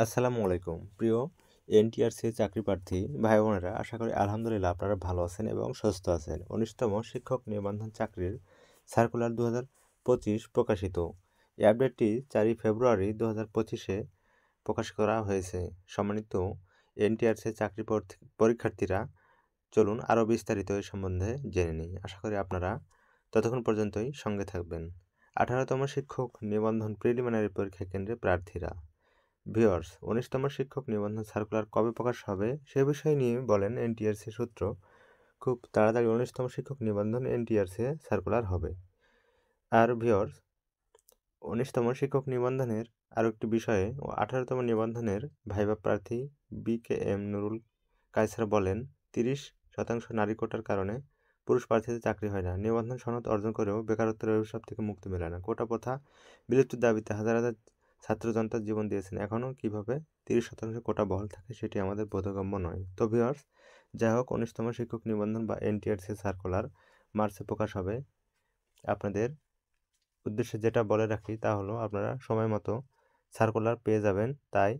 আসসালামু আলাইকুম প্রিয় এনটিআরসি চাকরি প্রার্থী ভাই বোনেরা, আশা করি আলহামদুলিল্লাহ আপনারা ভালো আছেন এবং সুস্থ আছেন। 19তম শিক্ষক নিবন্ধন চাকরির সার্কুলার 2025 প্রকাশিত। এই আপডেটটি 4 ফেব্রুয়ারি 2025-এ প্রকাশ করা হয়েছে। সম্মানিত এনটিআরসি চাকরি পরীক্ষার্থীরা, চলুন আরও বিস্তারিত এই সম্বন্ধে জেনে নিই। আশা করি আপনারা ততক্ষণ পর্যন্তই সঙ্গে থাকবেন। 18তম শিক্ষক নিবন্ধন প্রিলিমিনারি পরীক্ষা কেন্দ্রে প্রার্থীরা। ভিউয়ার্স, 19তম শিক্ষক নিবন্ধন সার্কুলার কবে প্রকাশ হবে সে বিষয় নিয়ে বলেন এনটিআরসি সূত্র। খুব তাড়াতাড়ি 19তম শিক্ষক নিবন্ধন এনটিআরসি সার্কুলার হবে। আর ভিউয়ার্স, 19তম শিক্ষক নিবন্ধনের আরও একটি বিষয়ে 18তম নিবন্ধনের ভাইবা প্রার্থী বিকেএম নুরুল কায়সার বলেন, 30% নারী কোটার কারণে পুরুষ প্রার্থীদের চাকরি হয় না। নিবন্ধন সনদ অর্জন করেও বেকারত্বের অভিশাপ থেকে মুক্তি মেলে না। কোটা প্রথা বিলুপ্তির দাবিতে হাজার হাজার ছাত্র জনতার জীবন দিয়েছেন। এখনও কীভাবে 30% কোটা বহাল থাকে সেটি আমাদের বোধগম্য নয়। তো ভিউয়ার্স, যাই হোক, 19তম শিক্ষক নিবন্ধন বা এনটিআরসি সার্কুলার মার্চে প্রকাশ হবে। আপনাদের উদ্দেশ্যে যেটা বলে রাখি তা হলো, আপনারা সময় মতো সার্কুলার পেয়ে যাবেন, তাই